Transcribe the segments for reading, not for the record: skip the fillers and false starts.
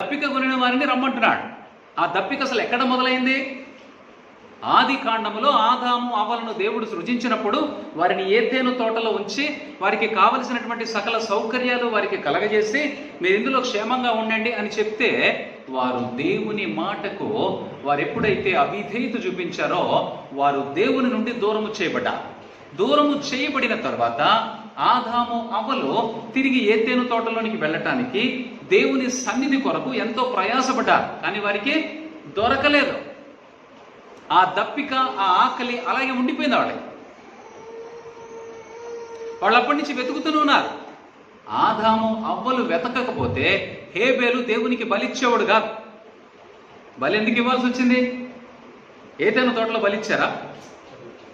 దప్పిక కొనిన వారిని రమ్మంటున్నాడు. ఆ దప్పిక అసలు ఎక్కడ మొదలైంది? ఆది కాండములో ఆదాము అవ్వలను దేవుడు సృజించినప్పుడు వారిని ఏదెను తోటలో ఉంచి వారికి కావలసినటువంటి సకల సౌకర్యాలు వారికి కలగజేసి మీరు ఇందులో క్షేమంగా ఉండండి అని చెప్తే వారు దేవుని మాటకు వారు ఎప్పుడైతే అవిధేయత చూపించారో వారు దేవుని నుండి దూరము చేయబడ్డారు. దూరము చేయబడిన తర్వాత ఆదాము అవ్వలు తిరిగి ఏదెను తోటలోనికి వెళ్ళటానికి దేవుని సన్నిధి కొరకు ఎంతో ప్రయాసపడ్డారు, కానీ వారికి దొరకలేదు. ఆ దప్పిక, ఆ ఆకలి అలాగే ఉండిపోయింది వాళ్ళకి. వాళ్ళు అప్పటి నుంచి వెతుకుతూనే ఉన్నారు. ఆదాము అవ్వలు వెతకకపోతే హేబేలు దేవునికి బలిచ్చేవాడు కాదు. బలి ఎందుకు ఇవ్వాల్సి వచ్చింది? ఏదైనా తోటలో బలిచ్చారా?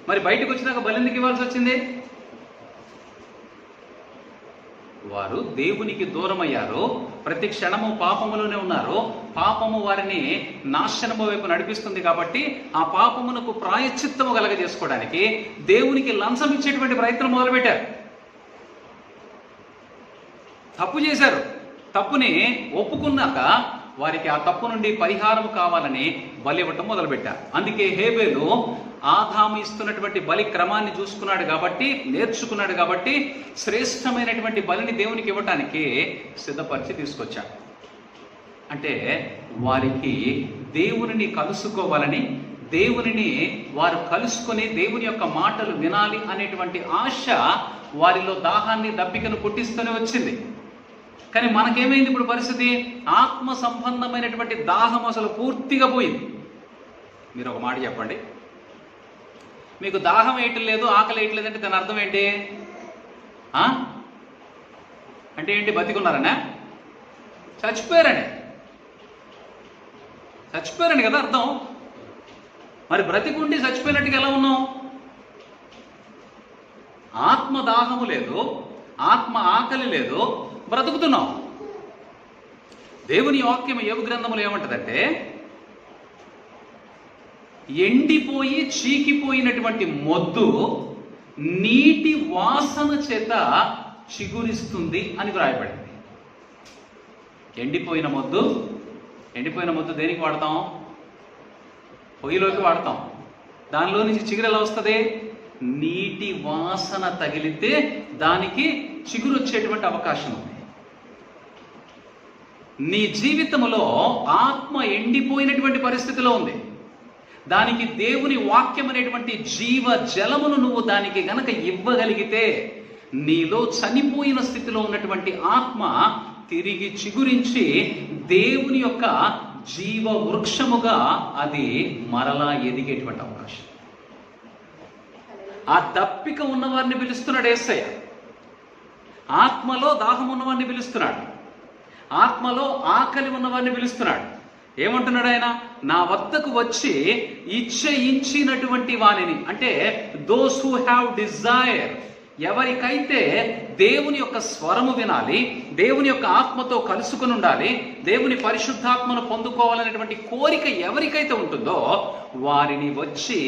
మరి బయటకు వచ్చినాక బలి ఎందుకు ఇవ్వాల్సి వచ్చింది? వారు దేవునికి దూరమయ్యారు, ప్రతి క్షణము పాపములోనే ఉన్నారు. పాపము వారిని నాశనము వైపు నడిపిస్తుంది కాబట్టి ఆ పాపమునకు ప్రాయశ్చిత్తము కలగజేసుకోవడానికి దేవునికి లంచం ఇచ్చేటువంటి ప్రయత్నం మొదలుపెట్టారు. తప్పు చేశారు. తప్పుని ఒప్పుకున్నాక వారికి ఆ తప్పు నుండి పరిహారం కావాలని బలి ఇవ్వటం మొదలుపెట్టారు. అందుకే హేబేలు ఆదాము ఇస్తున్నటువంటి బలి క్రమాన్ని చూసుకున్నాడు కాబట్టి, నేర్చుకున్నాడు కాబట్టి శ్రేష్టమైనటువంటి బలిని దేవునికి ఇవ్వటానికి సిద్ధపరిచి తీసుకొచ్చాడు. అంటే వారికి దేవునిని కలుసుకోవాలని, దేవునిని వారు కలుసుకొని దేవుని యొక్క మాటలు వినాలి అనేటువంటి ఆశ వారిలో దాహాన్ని, దప్పికను పుట్టిస్తూనే వచ్చింది. కానీ మనకేమైంది ఇప్పుడు పరిస్థితి? ఆత్మ సంబంధమైనటువంటి దాహం అసలు పూర్తిగా పోయింది. మీరు ఒక మాట చెప్పండి, మీకు దాహం వేయటం లేదు, ఆకలి వేయటం లేదంటే దాని అర్థం ఏంటి? అంటే ఏంటి? బతికున్నారనే? చచ్చిపోయారని కదా అర్థం. మరి బ్రతికుండి చచ్చిపోయినట్టుగా ఎలా ఉన్నాం? ఆత్మ దాహము లేదు, ఆత్మ ఆకలి లేదు, బ్రతుకుతున్నాం. దేవుని వాక్యం యోబు గ్రంథములు ఏమంటదంటే, ఎండిపోయి చీకిపోయినటువంటి మొద్దు నీటి వాసన చేత చిగురిస్తుంది అని వ్రాయబడింది. ఎండిపోయిన మొద్దు దేనికి వాడతాం? పొయ్యిలోకి వాడతాం. దానిలో నుంచి చిగురు ఎలా వస్తుంది? నీటి వాసన తగిలితే దానికి చిగురు వచ్చేటువంటి అవకాశం ఉంది. నీ జీవితంలో ఆత్మ ఎండిపోయినటువంటి పరిస్థితిలో ఉంది. దానికి దేవుని వాక్యం అనేటువంటి జీవ జలమును నువ్వు దానికి గనక ఇవ్వగలిగితే నీలో చనిపోయిన స్థితిలో ఉన్నటువంటి ఆత్మ తిరిగి చిగురించి దేవుని యొక్క జీవ వృక్షముగా అది మరలా ఎదిగేటువంటి అవకాశం. ఆ దప్పిక ఉన్నవారిని పిలుస్తున్నాడు యేసయ్య. ఆత్మలో దాహం ఉన్నవారిని పిలుస్తున్నాడు. ఆత్మలో ఆకలి ఉన్నవారిని పిలుస్తున్నాడు. ఏమంటున్నాడు ఆయన? నా వద్దకు వచ్చి ఇచ్చేయించినటువంటి వానిని, అంటే దోస్ హూ హ్యావ్ డిజైర్, ఎవరికైతే దేవుని యొక్క స్వరము వినాలి, దేవుని యొక్క ఆత్మతో కలుసుకుని ఉండాలి, దేవుని పరిశుద్ధాత్మను పొందుకోవాలనేటువంటి కోరిక ఎవరికైతే ఉంటుందో వారిని వచ్చి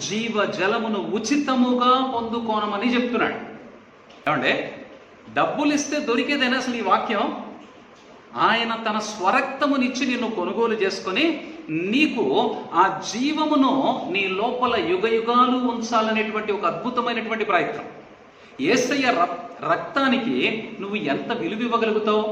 జీవ జలమును ఉచితముగా పొందుకోనమని చెప్తున్నాడు. ఏమంటే డబ్బులు ఇస్తే దొరికేదైనా అసలు ఈ వాక్యం? ఆయన తన స్వరక్తమునిచ్చి నిన్ను కొనుగోలు చేసుకొని నీకు ఆ జీవమును నీ లోపల యుగయుగాలు ఉంచాలనేటువంటి ఒక అద్భుతమైనటువంటి ప్రయత్నం. యేసయ్య రక్తానికి నువ్వు ఎంత విలువ ఇవ్వగలుగుతావు?